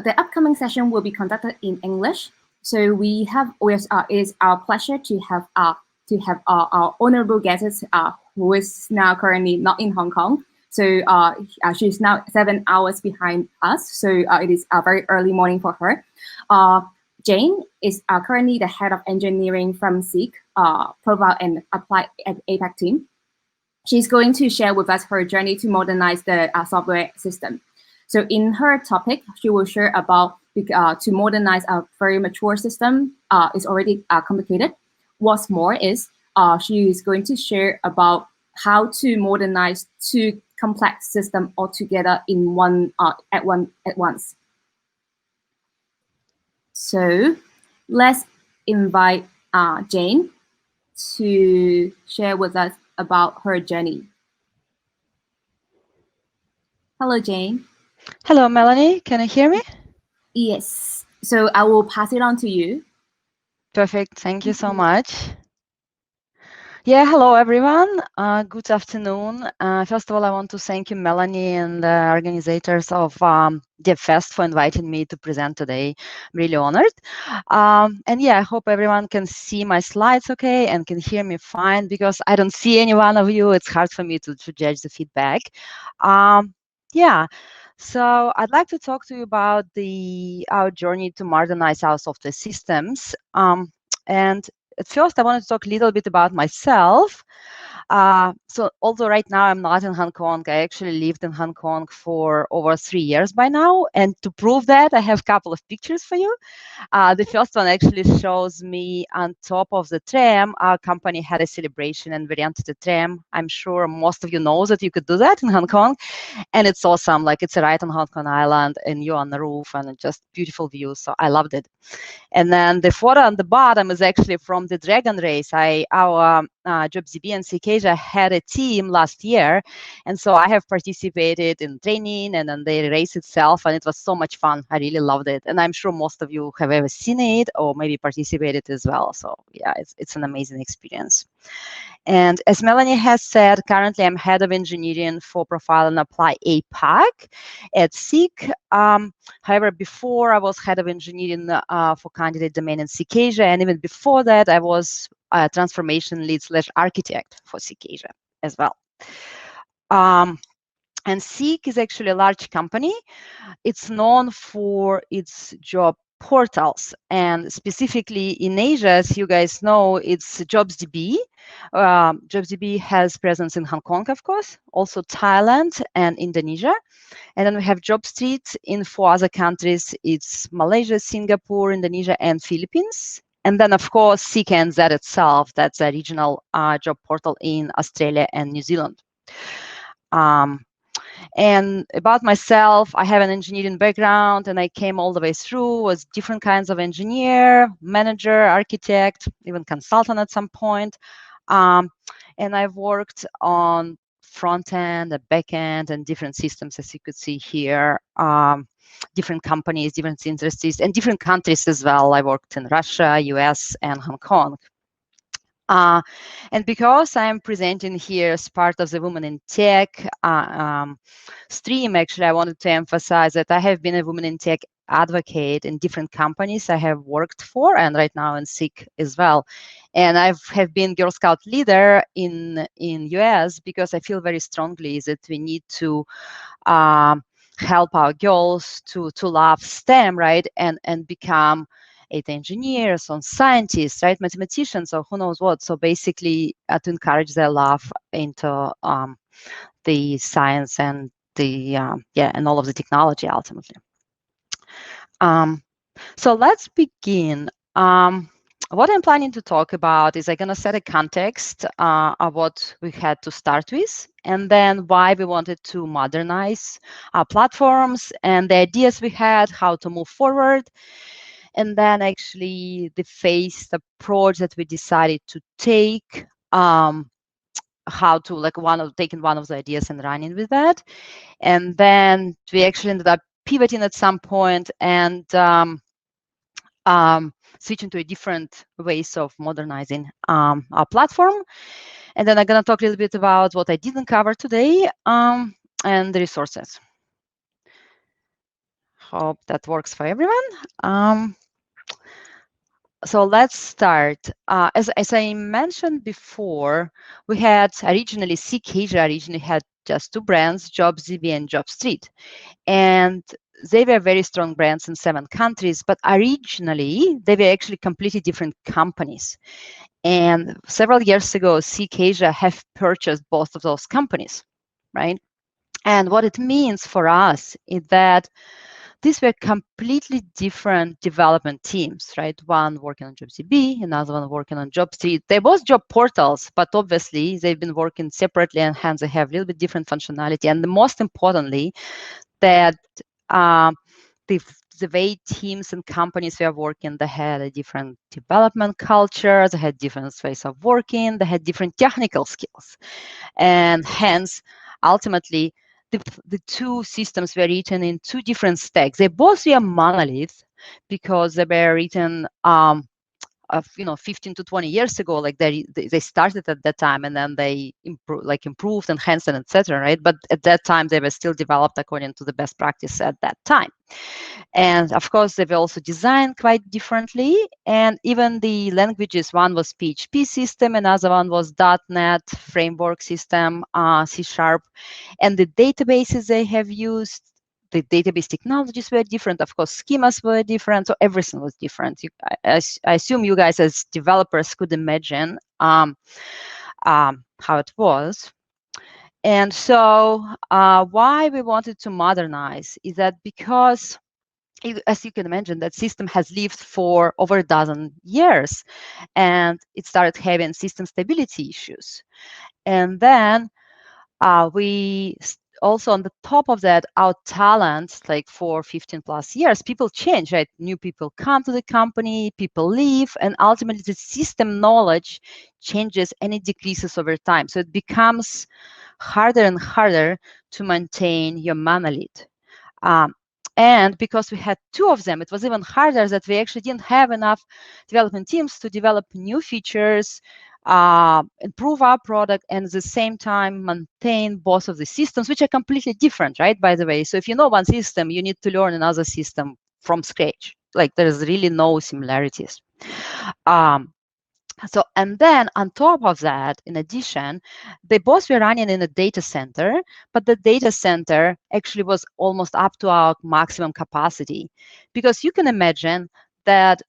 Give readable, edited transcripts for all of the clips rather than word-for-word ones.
the upcoming session will be conducted in English. So it is our pleasure to have our honorable guest who is now currently not in Hong Kong. So she's now 7 hours behind us. So it is a very early morning for her. Jane is currently the head of engineering from SEEK, Profile and Apply at APAC team. She's going to share with us her journey to modernize the software system. So in her topic, she will share about to modernize a very mature system is already complicated. What's more is she is going to share about how to modernize two complex systems all together in at once. So let's invite Jane to share with us about her journey. Hello, Jane. Hello, Melanie. Can you hear me? Yes. So I will pass it on to you. Perfect. Thank you so much. Yeah, hello, everyone. Good afternoon. First of all, I want to thank you, Melanie, and the organizers of DevFest for inviting me to present today. I'm really honored. And yeah, I hope everyone can see my slides okay and can hear me fine, because I don't see any one of you. It's hard for me to judge the feedback. Yeah. So I'd like to talk to you about our journey to modernize our software systems. And at first, I want to talk a little bit about myself. So although right now I'm not in Hong Kong, I actually lived in Hong Kong for over 3 years by now. And to prove that, I have a couple of pictures for you. The first one actually shows me on top of the tram. Our company had a celebration and we rented a tram. I'm sure most of you know that you could do that in Hong Kong. And it's awesome. Like, it's right on Hong Kong Island and you're on the roof and just beautiful view. So I loved it. And then the photo on the bottom is actually from the Dragon Race. Our JobsDB and CityU had a team last year. And so I have participated in training and then the race itself. And it was so much fun. I really loved it. And I'm sure most of you have ever seen it or maybe participated as well. So yeah, it's an amazing experience. And as Melanie has said, currently I'm head of engineering for Profile and Apply APAC at SEEK. However, before I was head of engineering for candidate domain in CityU, and even before that, I was a transformation lead / architect for CityU as well. And SEEK is actually a large company. It's known for its job portals, and specifically in Asia, as you guys know, it's JobsDB. JobsDB has presence in Hong Kong, of course, also Thailand and Indonesia. And then we have JobStreet in 4 other countries. It's Malaysia, Singapore, Indonesia, and Philippines. And then, of course, SEEK NZ itself, that's a regional job portal in Australia and New Zealand. And about myself, I have an engineering background and I came all the way through, was different kinds of engineer, manager, architect, even consultant at some point. And I've worked on front end, back end, and different systems, as you could see here, different companies, different industries, and different countries as well. I worked in Russia, US, and Hong Kong. And because I'm presenting here as part of the Women in Tech stream, actually, I wanted to emphasize that I have been a Women in Tech advocate in different companies I have worked for, and right now in SEEK as well. And I have been Girl Scout leader in US because I feel very strongly that we need to help our girls to love STEM, right, and become engineers, on scientists, right, mathematicians, or who knows what. So basically, to encourage their love into the science and the and all of the technology ultimately. So let's begin. What I'm planning to talk about is I'm going to set a context of what we had to start with, and then why we wanted to modernize our platforms and the ideas we had, how to move forward. And then actually the phased approach that we decided to take, how to taking one of the ideas and running with that. And then we actually ended up pivoting at some point and switching to a different ways of modernizing our platform. And then I'm going to talk a little bit about what I didn't cover today and the resources. Hope that works for everyone. So let's start. As I mentioned before, we had originally, CityU originally had just two brands, JobsDB and JobStreet. And they were very strong brands in 7 countries, but originally they were actually completely different companies. And several years ago, CityU have purchased both of those companies, right? And what it means for us is that these were completely different development teams, right? One working on JobsDB, another one working on JobStreet. They're both job portals, but obviously they've been working separately, and hence they have a little bit different functionality. And the most importantly, that the way teams and companies were working, they had a different development culture, they had different ways of working, they had different technical skills. And hence, ultimately, the two systems were written in 2 different stacks. They both were monolith because they were written of 15 to 20 years ago. Like they started at that time, and then they improved, enhanced, and etc. Right? But at that time, they were still developed according to the best practice at that time. And of course, they were also designed quite differently. And even the languages, one was PHP system, another one was .NET framework system, C#. And the databases they have used, the database technologies were different. Of course, schemas were different. So everything was different. I assume you guys as developers could imagine how it was. And so why we wanted to modernize is that because, as you can imagine, that system has lived for over a dozen years, and it started having system stability issues. And then we also, on the top of that, our talent, like for 15 plus years, people change, right? New people come to the company, people leave, and ultimately the system knowledge changes and it decreases over time. So it becomes harder and harder to maintain your monolith. And because we had 2 of them, it was even harder that we actually didn't have enough development teams to develop new features, improve our product, and at the same time maintain both of the systems, which are completely different, right? By the way, so if you know one system, you need to learn another system from scratch. Like there's really no similarities. So, and then on top of that, in addition, they both were running in a data center, but the data center actually was almost up to our maximum capacity, because you can imagine that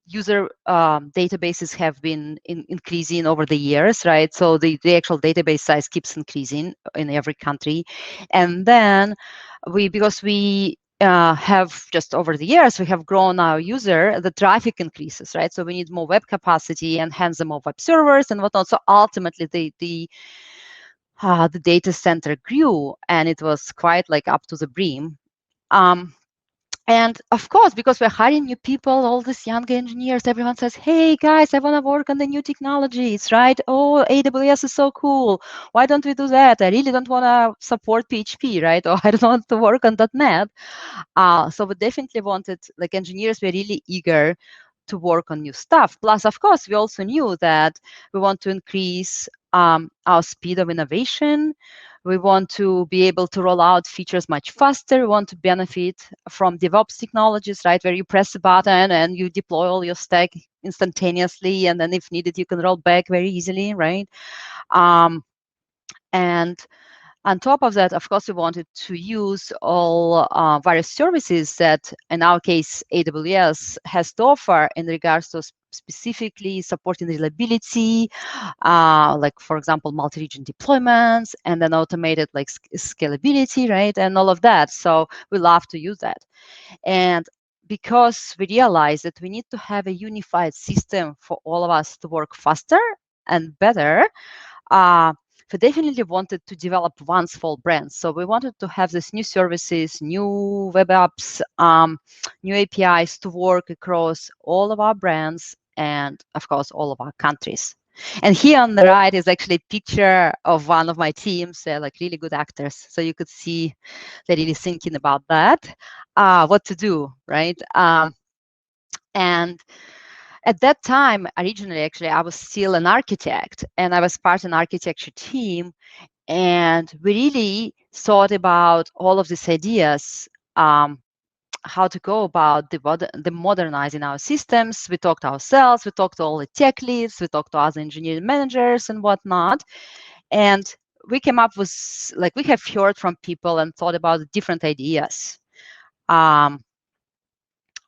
user databases have been increasing over the years, right? So the actual database size keeps increasing in every country. And then because we have just over the years, we have grown our user, the traffic increases, right? So we need more web capacity and hence the more web servers and whatnot. So ultimately the data center grew, and it was quite like up to the brim. And of course, because we're hiring new people, all these young engineers, everyone says, hey guys, I want to work on the new technologies, right? Oh, AWS is so cool. Why don't we do that? I really don't want to support PHP, right? Or I don't want to work on .NET. So we definitely wanted, like engineers, we're really eager to work on new stuff. Plus, of course, we also knew that we want to increase our speed of innovation. We want to be able to roll out features much faster. We want to benefit from DevOps technologies, right, where you press a button and you deploy all your stack instantaneously, and then if needed, you can roll back very easily, right? And on top of that, of course, we wanted to use all various services that, in our case, AWS has to offer in regards to specifically supporting reliability, like, for example, multi-region deployments, and then automated like scalability, right, and all of that. So we love to use that. And because we realized that we need to have a unified system for all of us to work faster and better, we definitely wanted to develop one full brand. So we wanted to have these new services, new web apps, new APIs to work across all of our brands and, of course, all of our countries. And here on the right is actually a picture of one of my teams. They're like really good actors. So you could see they're really thinking about that, what to do, right? And at that time, originally, actually, I was still an architect, and I was part of an architecture team. And we really thought about all of these ideas how to go about the modernizing our systems. We talked to ourselves, we talked to all the tech leads, we talked to other engineering managers and whatnot. And we came up with, like, we have heard from people and thought about different ideas on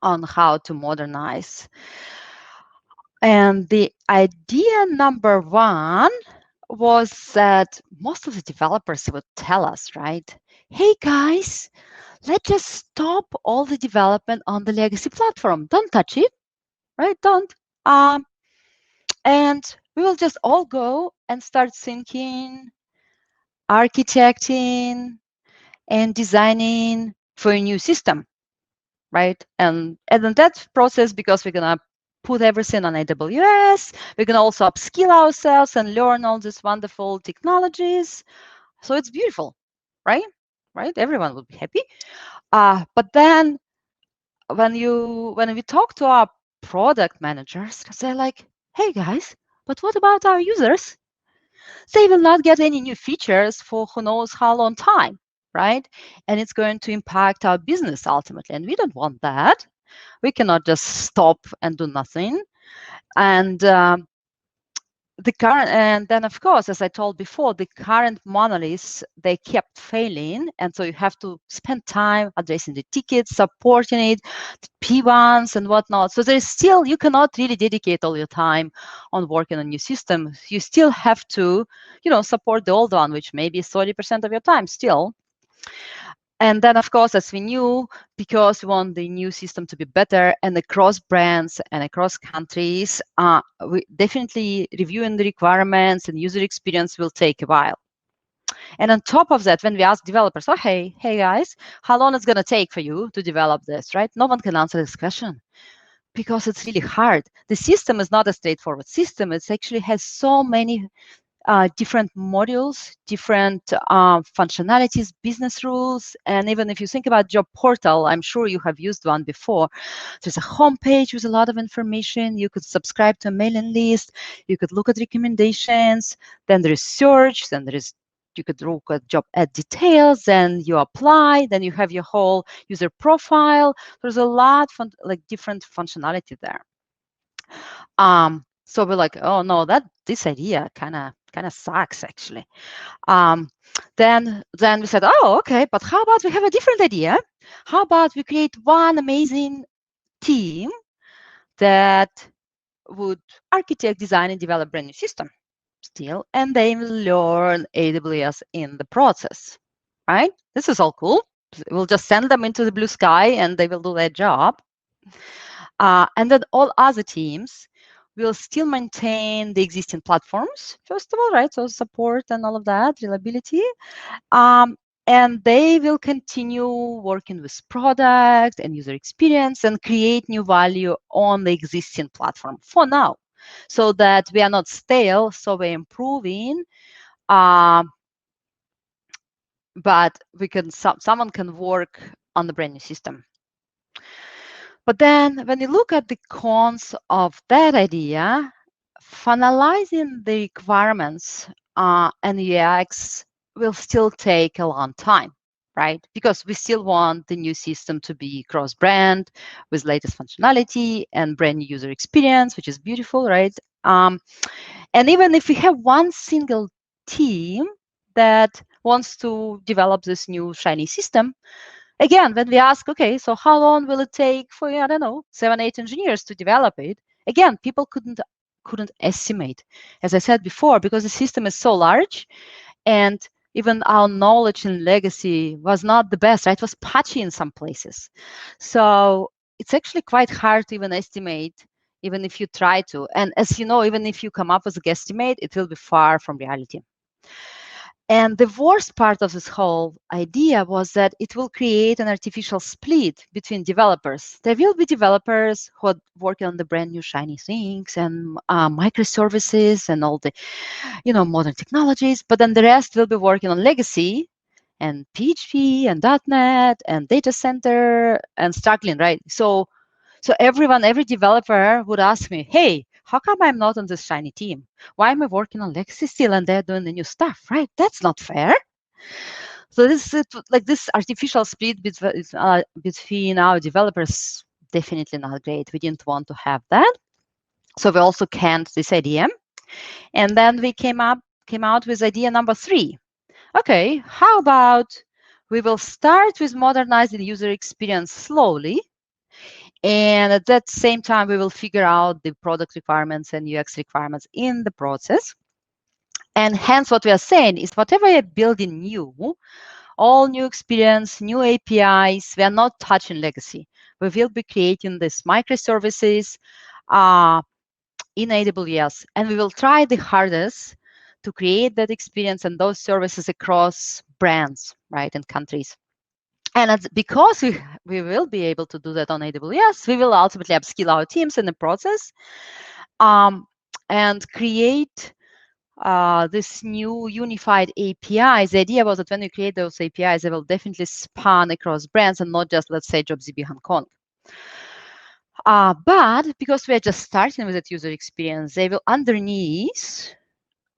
how to modernize. And the idea number one was that most of the developers would tell us, right, hey guys, let's just stop all the development on the legacy platform. Don't touch it, right? Don't. And we will just all go and start thinking, architecting, and designing for a new system, right? And in that process, because we're going to put everything on AWS, we're going to also upskill ourselves and learn all these wonderful technologies. So it's beautiful, right? Right? Everyone will be happy. But then when we talk to our product managers, they're like, hey guys, but what about our users? They will not get any new features for who knows how long time, right? And it's going to impact our business ultimately. And we don't want that. We cannot just stop and do nothing. And then of course, as I told before, the current monoliths, they kept failing. And so you have to spend time addressing the tickets, supporting it, the P1s and whatnot. So there's still, you cannot really dedicate all your time on working on new systems. You still have to, support the old one, which may be 30% of your time still. And then, of course, as we knew, because we want the new system to be better and across brands and across countries, we definitely reviewing the requirements and user experience will take a while. And on top of that, when we ask developers, oh, hey guys, how long it's going to take for you to develop this, right? No one can answer this question because it's really hard. The system is not a straightforward system. It actually has so many different modules, different functionalities, business rules. And even if you think about job portal, I'm sure you have used one before. There's a homepage with a lot of information. You could subscribe to a mailing list. You could look at recommendations. Then there is search. Then you could look at job ad details. Then you apply. Then you have your whole user profile. There's a lot of different functionality there. So we're like, oh no, this idea kind of sucks actually. Then we said, oh, okay, but how about we have a different idea? How about we create one amazing team that would architect, design, and develop a brand new system still, and they will learn AWS in the process, right? This is all cool. We'll just send them into the blue sky and they will do their job. And then all other teams will still maintain the existing platforms, first of all, right? So support and all of that, reliability. And they will continue working with product and user experience and create new value on the existing platform for now, so that we are not stale, so we're improving. But someone can work on the brand new system. But then when you look at the cons of that idea, finalizing the requirements and UX will still take a long time, right? Because we still want the new system to be cross-brand with latest functionality and brand new user experience, which is beautiful, right? And even if we have one single team that wants to develop this new shiny system, again, when we ask, okay, so how long will it take for, I don't know, 7-8 engineers to develop it? Again, people couldn't estimate, as I said before, because the system is so large, and even our knowledge in legacy was not the best, right? It was patchy in some places. So it's actually quite hard to even estimate, even if you try to. And as you know, even if you come up with a guesstimate, it will be far from reality. And the worst part of this whole idea was that it will create an artificial split between developers. There will be developers who are working on the brand new shiny things and microservices and all the, modern technologies. But then the rest will be working on legacy and PHP and .NET and data center and struggling, right? So every developer would ask me, hey, how come I'm not on this shiny team? Why am I working on legacy still and they're doing the new stuff, right? That's not fair. So this is like this artificial split between our developers, definitely not great. We didn't want to have that. So we also canned this idea. And then we came out with idea number 3. Okay, how about we will start with modernizing user experience slowly. And at that same time, we will figure out the product requirements and UX requirements in the process. And hence what we are saying is whatever you're building new, all new experience, new APIs, we are not touching legacy. We will be creating these microservices in AWS, and we will try the hardest to create that experience and those services across brands, right, and countries. And because we will be able to do that on AWS, we will ultimately upskill our teams in the process and create this new unified APIs. The idea was that when you create those APIs, they will definitely span across brands and not just, let's say, JobsDB Hong Kong. But because we're just starting with that user experience, they will underneath,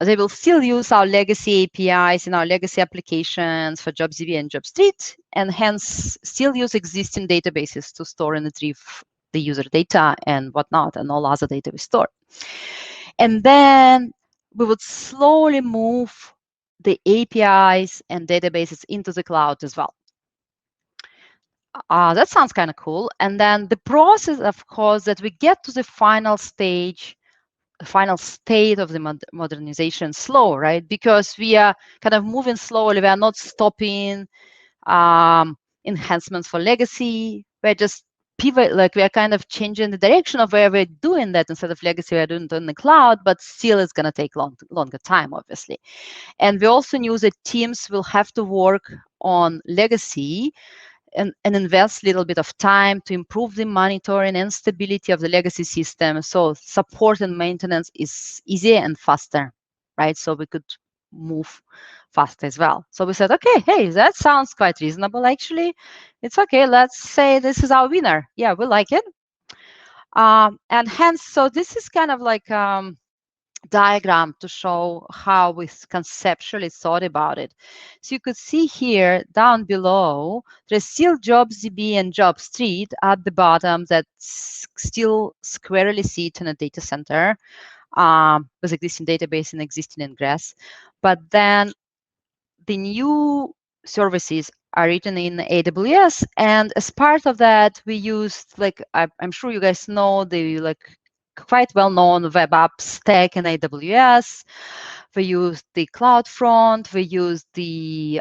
they will still use our legacy APIs in our legacy applications for JobsDB and JobStreet, and hence still use existing databases to store and retrieve the user data and whatnot, and all other data we store. And then we would slowly move the APIs and databases into the cloud as well. That sounds kind of cool. And then the process, of course, that we get to the final stage, the final state of the modernization slow, right? Because we are kind of moving slowly. We are not stopping enhancements for legacy. We're just pivot, like we are kind of changing the direction of where we're doing that. Instead of legacy, we're doing it in the cloud, but still it's going to take longer time, obviously. And we also knew that teams will have to work on legacy and invest a little bit of time to improve the monitoring and stability of the legacy system. So support and maintenance is easier and faster, right? So we could move fast as well. So we said, okay, hey, that sounds quite reasonable, actually. It's okay, let's say this is our winner. Yeah, we like it. And hence, so this is kind of like diagram to show how we conceptually thought about it. So you could see here down below, there's still JobsDB and JobStreet at the bottom that still squarely sit in a data center with existing database and existing ingress. But then the new services are written in AWS, and as part of that, we used, like, I'm sure you guys know, the quite well-known web app stack in AWS. We used the CloudFront. We used the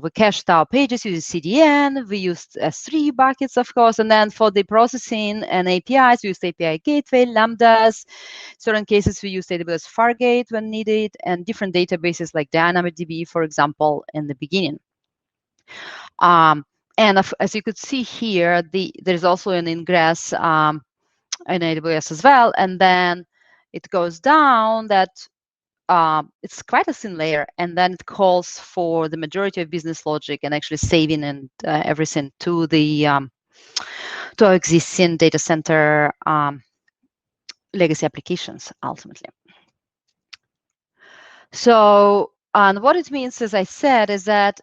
we cached our pages using CDN. We used S3 buckets, of course, and then for the processing and APIs, we used API Gateway, Lambdas. Certain cases we used AWS Fargate when needed, and different databases like DynamoDB, for example, in the beginning. And as you could see here, there's also an ingress in AWS as well, and then it goes down that it's quite a thin layer, and then it calls for the majority of business logic and actually saving and everything to the to our existing data center legacy applications ultimately. So, and what it means, as I said, is that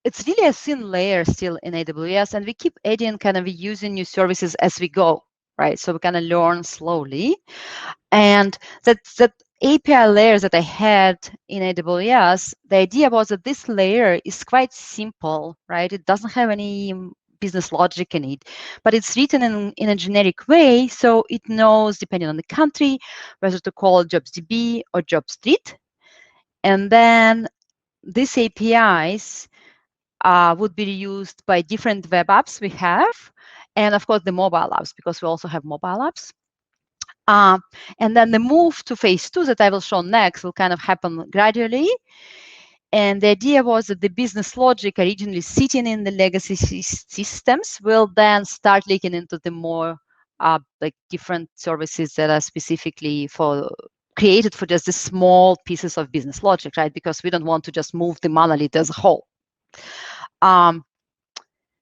it's really a thin layer still in AWS, and we keep adding, kind of using new services as we go, right? So we kind of learn slowly. And that API layers that I had in AWS, the idea was that this layer is quite simple, right? It doesn't have any business logic in it, but it's written in a generic way, so it knows, depending on the country, whether to call JobsDB or JobStreet. And then these APIs would be used by different web apps we have, and of course the mobile apps, because we also have mobile apps. And then the move to phase 2 that I will show next will kind of happen gradually. And the idea was that the business logic originally sitting in the legacy systems will then start leaking into the more like different services that are specifically created for just the small pieces of business logic, right? Because we don't want to just move the monolith as a whole.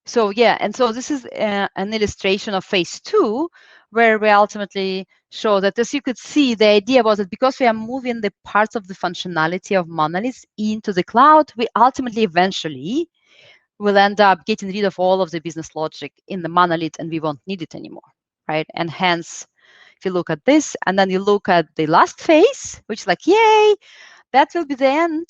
So yeah, and so this is an illustration of phase 2, where we ultimately show that, as you could see, the idea was that because we are moving the parts of the functionality of monoliths into the cloud, we ultimately eventually will end up getting rid of all of the business logic in the monolith, and we won't need it anymore, right? And hence, if you look at this, and then you look at the last phase, which is like, yay, that will be the end.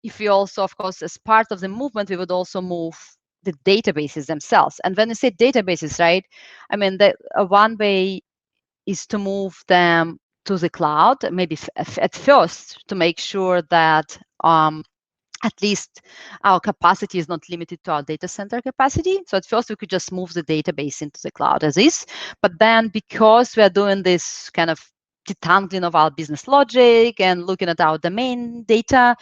If we also, of course, as part of the movement, we would also move the databases themselves. And when you say databases, right, I mean, one way is to move them to the cloud, maybe at first, to make sure that at least our capacity is not limited to our data center capacity. So at first, we could just move the database into the cloud as is. But then, because we are doing this kind of detangling of our business logic and looking at our domain data,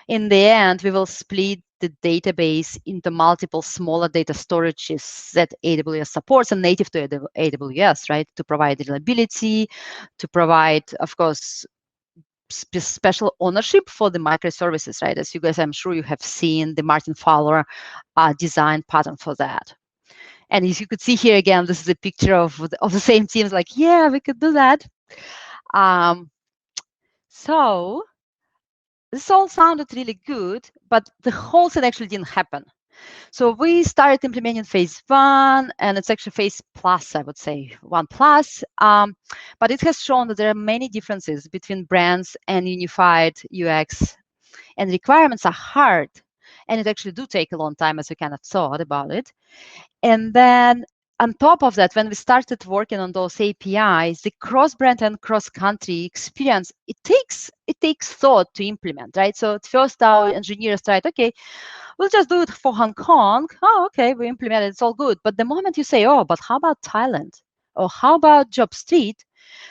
in the end, we will split the database into multiple smaller data storages that AWS supports and native to AWS, right? To provide reliability, to provide, of course, special ownership for the microservices, right? As you guys, I'm sure you have seen the Martin Fowler design pattern for that. And as you could see here again, this is a picture of the same teams, like, yeah, we could do that. So this all sounded really good, but the whole thing actually didn't happen. So we started implementing phase 1, and it's actually phase plus, I would say, 1 plus. But it has shown that there are many differences between brands and unified UX, and requirements are hard, and it actually do take a long time, as we kind of thought about it. And then on top of that, when we started working on those APIs, the cross-brand and cross-country experience, it takes thought to implement, right? So at first, our engineers tried, okay, we'll just do it for Hong Kong. Oh, okay, we implemented, it's all good. But the moment you say, oh, but how about Thailand? Or how about Job Street?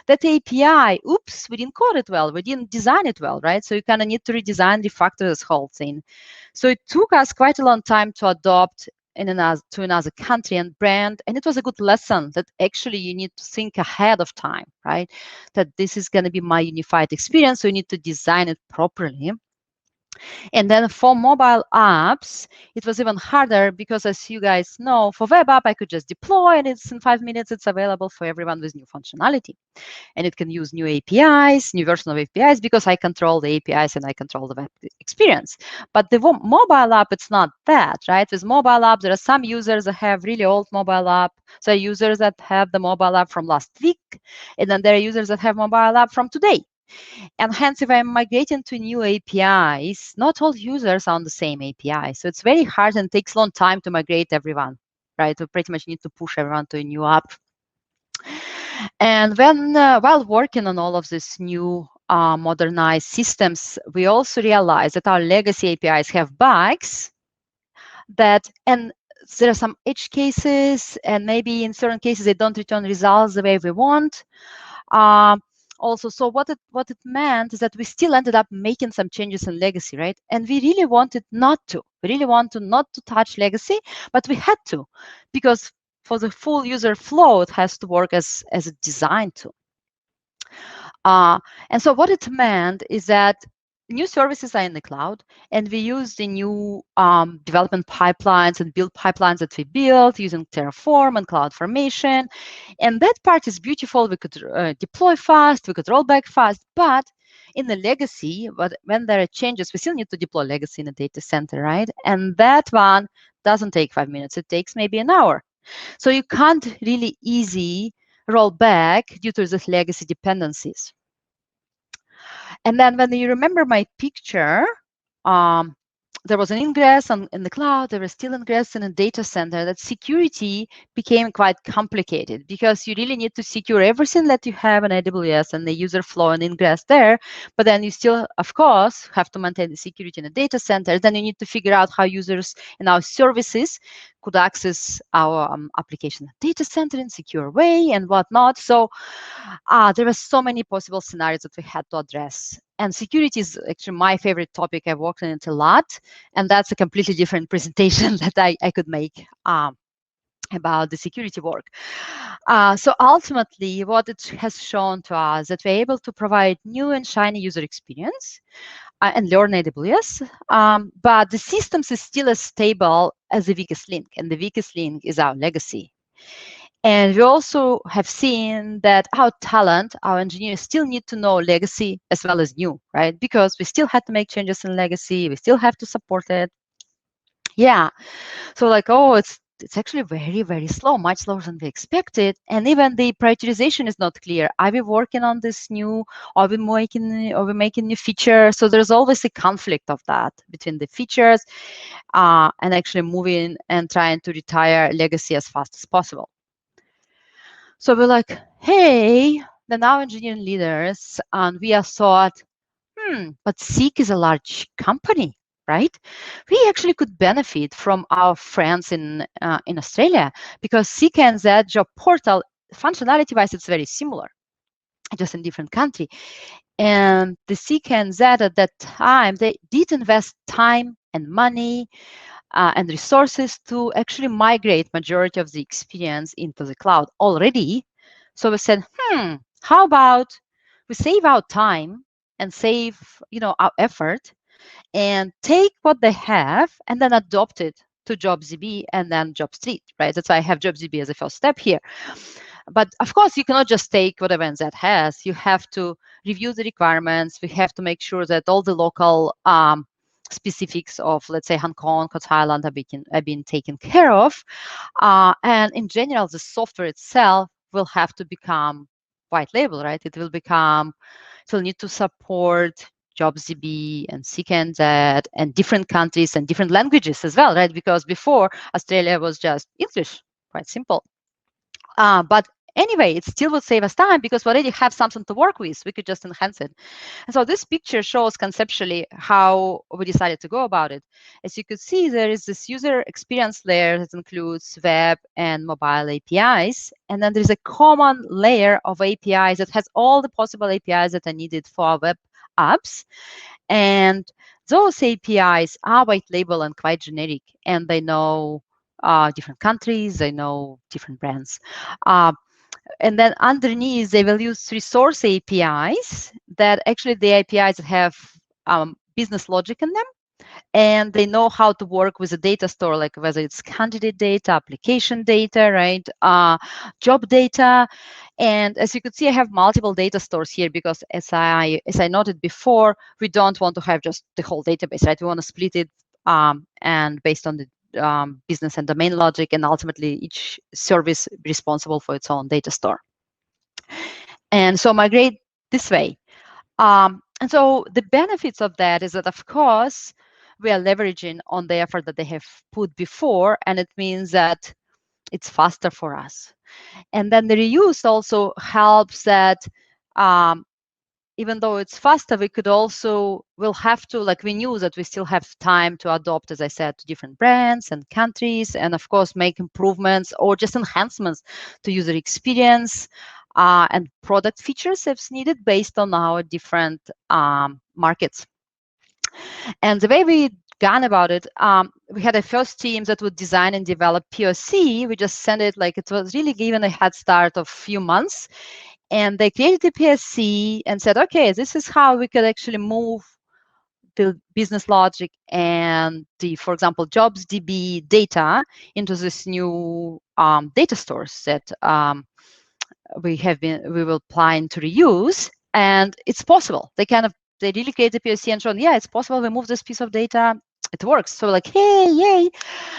That API, oops, we didn't code it well. We didn't design it well, right? So you kind of need to redesign, refactor this whole thing. So it took us quite a long time to adopt to another country and brand. And it was a good lesson that actually you need to think ahead of time, right? That this is going to be my unified experience. So you need to design it properly. And then for mobile apps, it was even harder because, as you guys know, for web app, I could just deploy, and it's in 5 minutes, it's available for everyone with new functionality. And it can use new APIs, new version of APIs, because I control the APIs and I control the web experience. But the mobile app, it's not that, right? With mobile app, there are some users that have really old mobile app. So users that have the mobile app from last week, and then there are users that have mobile app from today. And hence, if I'm migrating to new APIs, not all users are on the same API. So it's very hard and takes a long time to migrate everyone, right? We pretty much need to push everyone to a new app. And when, while working on all of these new modernized systems, we also realized that our legacy APIs have bugs and there are some edge cases, and maybe in certain cases, they don't return results the way we want. Also, so what it meant is that we still ended up making some changes in legacy, right? And we really wanted not to. We really wanted not to touch legacy, but we had to, because for the full user flow, it has to work as a designed to. And so what it meant is that new services are in the cloud, and we use the new development pipelines and build pipelines that we built using Terraform and CloudFormation. And that part is beautiful. We could deploy fast, we could roll back fast, but in the legacy, when there are changes, we still need to deploy legacy in a data center, right? And that one doesn't take 5 minutes. It takes maybe an hour. So you can't really easy roll back due to these legacy dependencies. And then when you remember my picture, there was an ingress in the cloud, there was still ingress in a data center. That security became quite complicated because you really need to secure everything that you have in AWS and the user flow and ingress there. But then you still, of course, have to maintain the security in the data center. Then you need to figure out how users in our services could access our application data center in a secure way and whatnot. So there were so many possible scenarios that we had to address. And security is actually my favorite topic. I've worked on it a lot. And that's a completely different presentation that I could make about the security work. So ultimately, what it has shown to us that we're able to provide new and shiny user experience and learn AWS, but the systems is still as stable as the weakest link, and the weakest link is our legacy. And we also have seen that our talent, our engineers still need to know legacy as well as new, right? Because we still had to make changes in legacy, we still have to support it. Yeah, so like, oh, it's actually very, very slow, much slower than we expected. And even the prioritization is not clear. Are we working on this new, are we making new features? So there's always a conflict of that between the features and actually moving and trying to retire legacy as fast as possible. So we're like, hey, the now engineering leaders, and we are thought, but Seek is a large company, right? We actually could benefit from our friends in Australia, because Seek and that job portal, functionality-wise, it's very similar, just in different country. And the Seek and that at that time, they did invest time and money and resources to actually migrate majority of the experience into the cloud already. So we said, how about we save our time and save, our effort, and take what they have and then adopt it to JobsDB and then JobStreet, right? That's why I have JobsDB as a first step here. But of course, you cannot just take whatever NZ has. You have to review the requirements. We have to make sure that all the local specifics of, let's say, Hong Kong or Thailand have been taken care of. And in general, the software itself will have to become white label, right? It will need to support JobsDB and CityU and different countries and different languages as well, right? Because before, Australia was just English, quite simple. But anyway, it still would save us time because we already have something to work with. We could just enhance it. And so this picture shows conceptually how we decided to go about it. As you could see, there is this user experience layer that includes web and mobile APIs. And then there's a common layer of APIs that has all the possible APIs that are needed for our web apps. And those APIs are white label and quite generic, and they know different countries, they know different brands. And then underneath, they will use resource APIs that actually the APIs that have business logic in them. And they know how to work with a data store, like whether it's candidate data, application data, right? Job data. And as you could see, I have multiple data stores here because as I noted before, we don't want to have just the whole database, right? We want to split it and based on the business and domain logic, and ultimately each service responsible for its own data store. And so migrate this way. And so the benefits of that is that, of course, we are leveraging on the effort that they have put before, and it means that it's faster for us. And then the reuse also helps that even though it's faster, we'll have to, like, we knew that we still have time to adopt, as I said, to different brands and countries, and of course, make improvements or just enhancements to user experience and product features if needed based on our different markets. And the way we gone about it, we had a first team that would design and develop POC. We just sent it, like, it was really given a head start of a few months. And they created the POC and said, okay, this is how we could actually move the business logic and the, for example, JobsDB data into this new data stores that we will plan to reuse. And it's possible. They really create the POC and show, yeah, it's possible. We move this piece of data. It works. So like, hey, yay.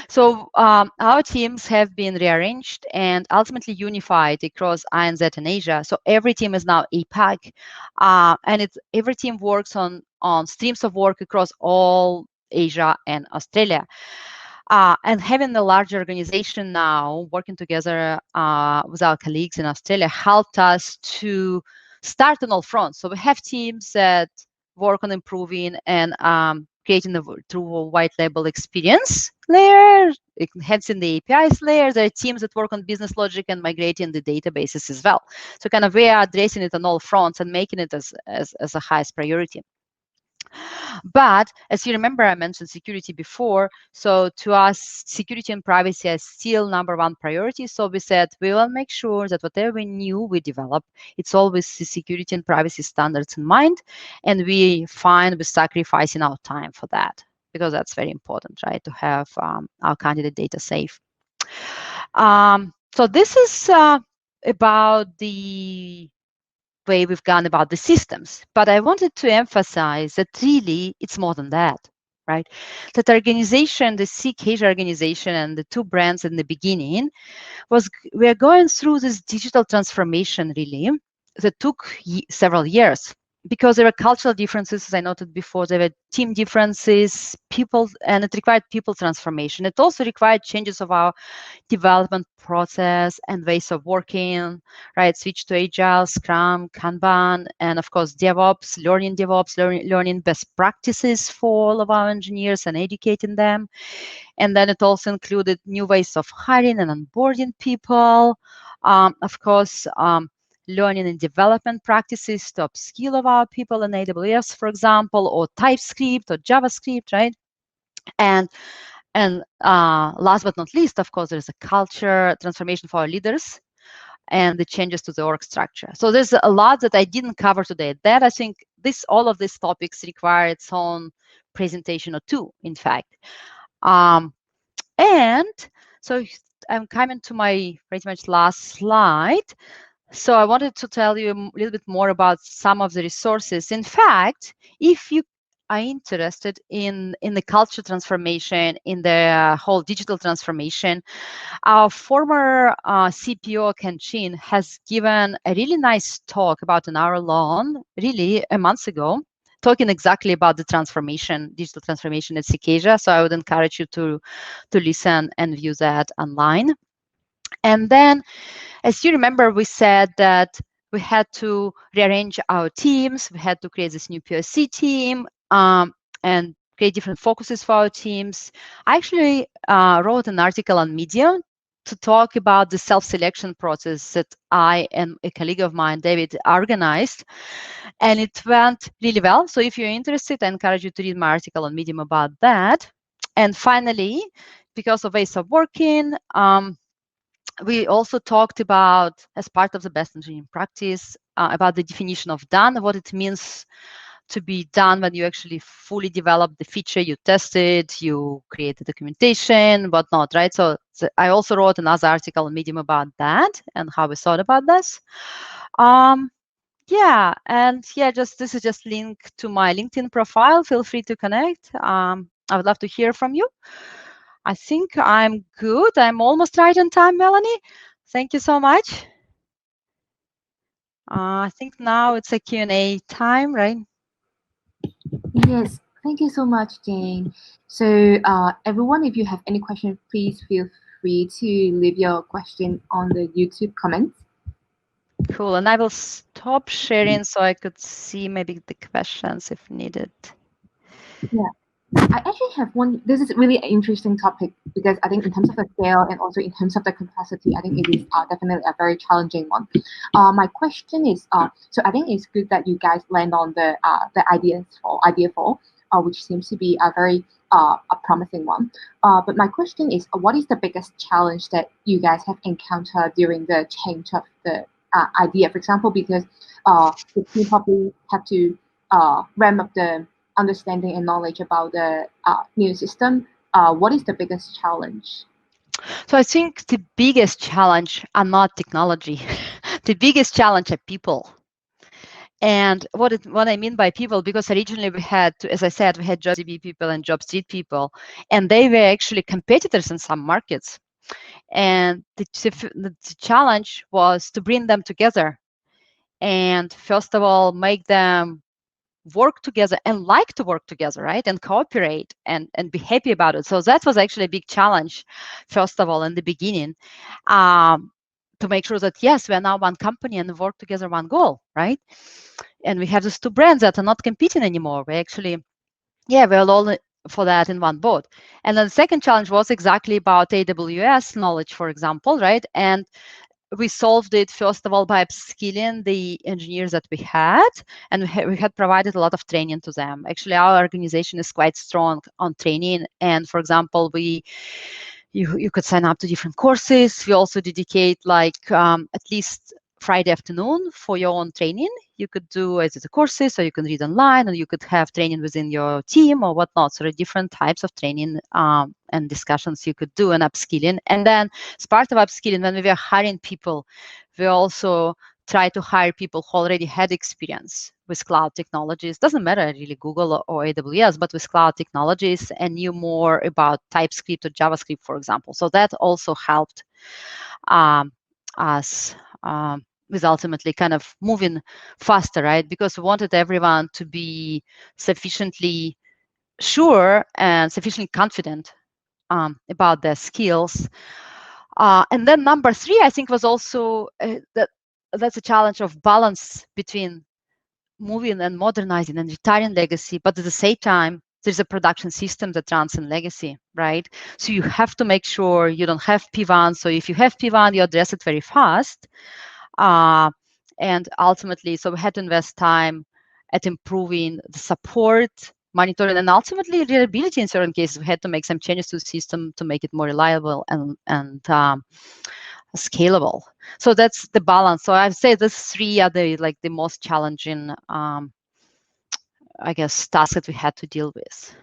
So our teams have been rearranged and ultimately unified across INZ and Asia. So every team is now APAC. And every team works on streams of work across all Asia and Australia. And having a larger organization now, working together with our colleagues in Australia, helped us to start on all fronts. So we have teams that work on improving and creating the true white label experience layer, enhancing the APIs layer. There are teams that work on business logic and migrating the databases as well. So kind of we are addressing it on all fronts and making it as a highest priority. But as you remember, I mentioned security before. So to us, security and privacy are still #1 priority. So we said we will make sure that whatever we develop, it's always the security and privacy standards in mind. And we find we're sacrificing our time for that, because that's very important, right? To have our candidate data safe. So this is about the way we've gone about the systems. But I wanted to emphasize that really it's more than that, right? That organization, the CityU organization and the 2 brands in the beginning we're going through this digital transformation really that took several years, because there were cultural differences, as I noted before, there were team differences, people, and it required people transformation. It also required changes of our development process and ways of working, right? Switch to Agile, Scrum, Kanban, and of course, DevOps, learning best practices for all of our engineers and educating them. And then it also included new ways of hiring and onboarding people. Of course, learning and development practices to upskill of our people in AWS, for example, or TypeScript or JavaScript, right? And last but not least, of course, there's a culture transformation for our leaders and the changes to the org structure. So there's a lot that I didn't cover today. That I think all of these topics require its own presentation or 2, in fact. And so I'm coming to my pretty much last slide. So I wanted to tell you a little bit more about some of the resources. In fact, if you are interested in the culture transformation, in the whole digital transformation, our former CPO, Ken Chin, has given a really nice talk about an hour long, really a month ago, talking exactly about the transformation, digital transformation at CityU. So I would encourage you to listen and view that online. And then, as you remember, we said that we had to rearrange our teams. We had to create this new POC team and create different focuses for our teams. I actually wrote an article on Medium to talk about the self-selection process that I and a colleague of mine, David, organized. And it went really well. So if you're interested, I encourage you to read my article on Medium about that. And finally, because of ways of working, we also talked about, as part of the best engineering practice, about the definition of done, what it means to be done when you actually fully develop the feature, you test it, you create the documentation, whatnot, right? So I also wrote another article on Medium about that and how we thought about this. Yeah, and yeah, this is just link to my LinkedIn profile. Feel free to connect. I would love to hear from you. I think I'm good. I'm almost right on time, Melanie. Thank you so much. I think now it's a Q&A time, right? Yes, thank you so much, Jane. So everyone, if you have any questions, please feel free to leave your question on the YouTube comments. Cool, and I will stop sharing so I could see maybe the questions if needed. Yeah, I actually have one. This is really an interesting topic because I think in terms of the scale and also in terms of the capacity, I think it is definitely a very challenging one. My question is, so I think it's good that you guys land on the idea 4, which seems to be a very a promising one. But my question is, what is the biggest challenge that you guys have encountered during the change of the idea? For example, because the team probably have to ramp up the understanding and knowledge about the new system. What is the biggest challenge? So I think the biggest challenge are not technology. The biggest challenge are people. And what I mean by people, because originally we had, as I said, we had JobDB people and JobStreet people, and they were actually competitors in some markets. And the challenge was to bring them together. And first of all, make them work together and like to work together, right? And cooperate and be happy about it. So that was actually a big challenge, first of all, in the beginning, to make sure that, yes, we are now one company and work together one goal, right? And we have these 2 brands that are not competing anymore. We actually, yeah, we're all for that in one boat. And then the second challenge was exactly about AWS knowledge, for example, right? And we solved it, first of all, by upskilling the engineers that we had, and we had provided a lot of training to them. Actually, our organization is quite strong on training. And for example, you could sign up to different courses. We also dedicate like at least Friday afternoon for your own training. You could do either the courses, or you can read online, or you could have training within your team or whatnot. So there are different types of training and discussions you could do, and upskilling. And then as part of upskilling, when we were hiring people, we also try to hire people who already had experience with cloud technologies. Doesn't matter really Google or AWS, but with cloud technologies, and knew more about TypeScript or JavaScript, for example. So that also helped us with ultimately kind of moving faster, right? Because we wanted everyone to be sufficiently sure and sufficiently confident about their skills. And then number 3, I think, was also that's a challenge of balance between moving and modernizing and retiring legacy, but at the same time, there's a production system that runs in legacy, right? So you have to make sure you don't have P1. So if you have P1, you address it very fast. And ultimately, so we had to invest time at improving the support, monitoring, and ultimately reliability. In certain cases, we had to make some changes to the system to make it more reliable and scalable. So that's the balance. So I'd say these 3 are the most challenging, I guess, tasks that we had to deal with.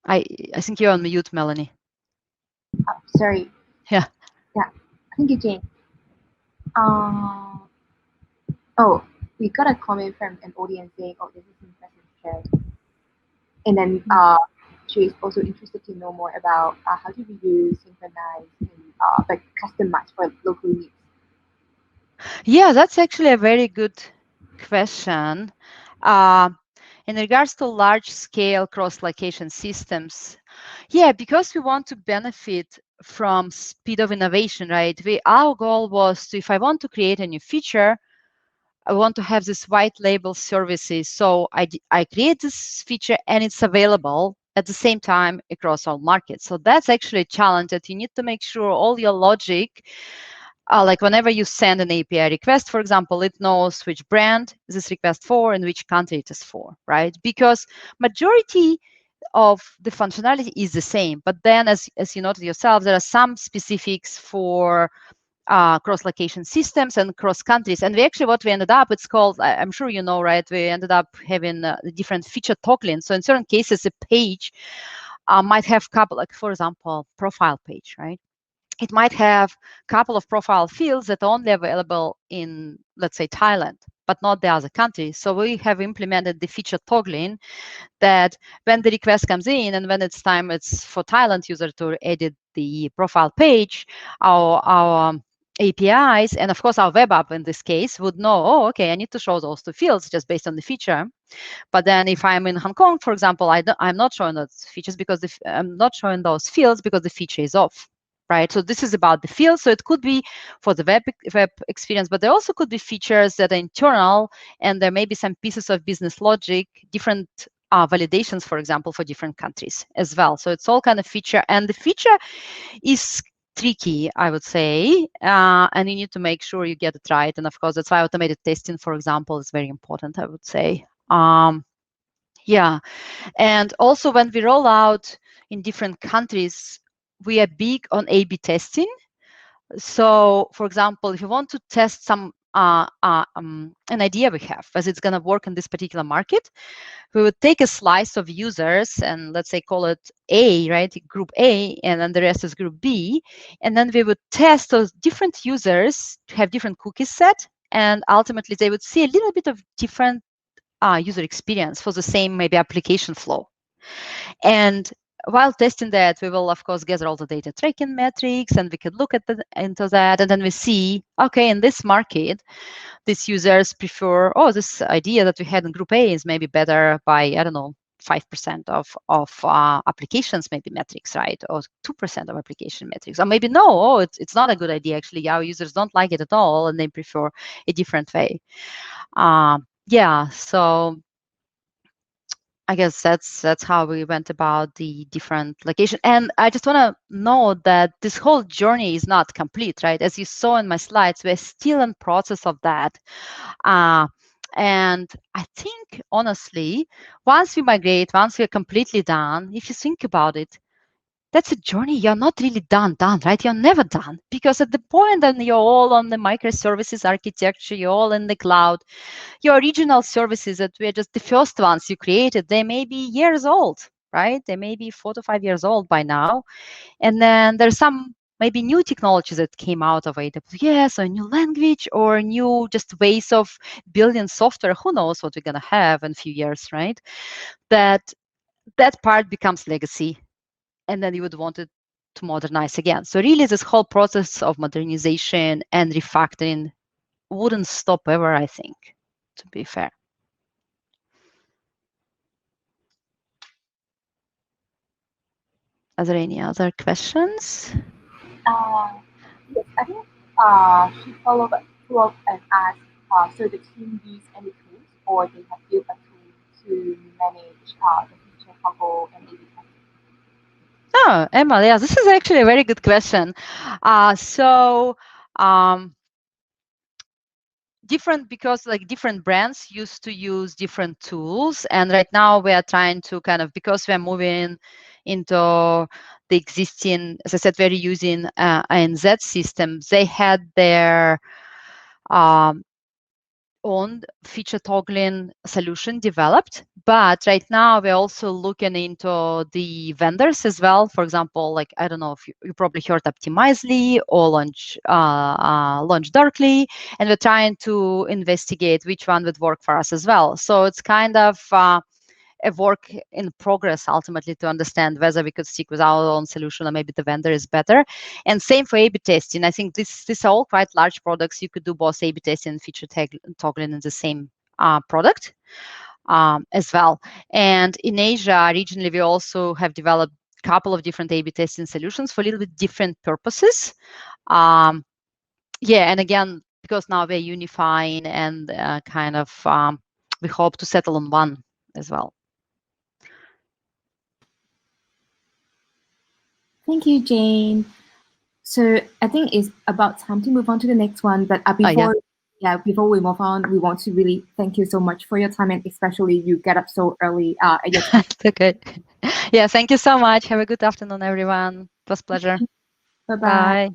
I think you're on mute, Melanie. Oh, sorry. Yeah. Yeah. Thank you, Jane. Oh, we got a comment from an audience saying, "Oh, this is impressive, Jay." And then she's also interested to know more about how do we use synchronize and like customize for local needs. Yeah, that's actually a very good question. In regards to large-scale cross-location systems, yeah, because we want to benefit from speed of innovation, right? Our goal was to, if I want to create a new feature, I want to have this white label services. So I create this feature and it's available at the same time across all markets. So that's actually a challenge that you need to make sure all your logic, like whenever you send an API request, for example, it knows which brand is this request for and which country it is for, right? Because majority of the functionality is the same, but then as you noted yourself, there are some specifics for cross-location systems and cross countries. And we actually, what we ended up, it's called, I'm sure you know, right? We ended up having the different feature toggling. So in certain cases, a page might have couple, like for example, profile page, right? It might have a couple of profile fields that are only available in, let's say, Thailand, but not the other countries. So we have implemented the feature toggling that when the request comes in and when it's time, it's for Thailand user to edit the profile page, our APIs, and of course our web app in this case would know, oh, okay, I need to show those 2 fields just based on the feature. But then if I'm in Hong Kong, for example, I'm not showing those features because I'm not showing those fields because the feature is off. Right, so this is about the field. So it could be for the web experience, but there also could be features that are internal, and there may be some pieces of business logic, different validations, for example, for different countries as well. So it's all kind of feature, and the feature is tricky, I would say, and you need to make sure you get it right. And of course, that's why automated testing, for example, is very important, I would say. Yeah, and also when we roll out in different countries, we are big on A/B testing. So, for example, if you want to test some an idea we have, as it's going to work in this particular market, we would take a slice of users and let's say call it A, right? Group A, and then the rest is group B. And then we would test those different users to have different cookies set. And ultimately, they would see a little bit of different user experience for the same maybe application flow. And while testing that, we will, of course, gather all the data tracking metrics, and we could look at into that. And then we see, okay, in this market, these users prefer, oh, this idea that we had in group A is maybe better by, I don't know, 5% of applications, maybe metrics, right? Or 2% of application metrics. Or maybe no, oh, it's not a good idea. Actually, our users don't like it at all, and they prefer a different way. Yeah, so I guess that's how we went about the different location. And I just want to note that this whole journey is not complete, right? As you saw in my slides, we're still in process of that. And I think, honestly, once we migrate, once we're completely done, if you think about it, that's a journey. You're not really done, right? You're never done, because at the point that you're all on the microservices architecture, you're all in the cloud, your original services that were just the first ones you created, they may be years old, right? They may be 4 to 5 years old by now. And then there's some maybe new technologies that came out of AWS, or new language, or new just ways of building software. Who knows what we're going to have in a few years, right? That part becomes legacy. And then you would want it to modernize again. So really, this whole process of modernization and refactoring wouldn't stop ever, I think, to be fair. Are there any other questions? Yes, I think she followed up and asked, so the team use any tools, or they have built a tool to manage the feature toggle and A/B testing? Oh, Emma, yeah, this is actually a very good question. Different, because like different brands used to use different tools, and right now we are trying to kind of, because we're moving into the existing, as I said, we're using ANZ systems. They had their own feature toggling solution developed, but right now we're also looking into the vendors as well. For example, like, I don't know if you probably heard Optimizely or Launch Darkly, and we're trying to investigate which one would work for us as well. So it's kind of a work in progress ultimately to understand whether we could stick with our own solution or maybe the vendor is better. And same for A/B testing. I think these are all quite large products. You could do both A/B testing and feature toggling in the same product as well. And in Asia, regionally, we also have developed a couple of different A/B testing solutions for a little bit different purposes. And again, because now we're unifying and kind of we hope to settle on one as well. Thank you, Jane. So I think it's about time to move on to the next one. But before we move on, we want to really thank you so much for your time, and especially you get up so early at your time. Okay. Yeah, thank you so much. Have a good afternoon, everyone. It was a pleasure. Bye-bye. Bye.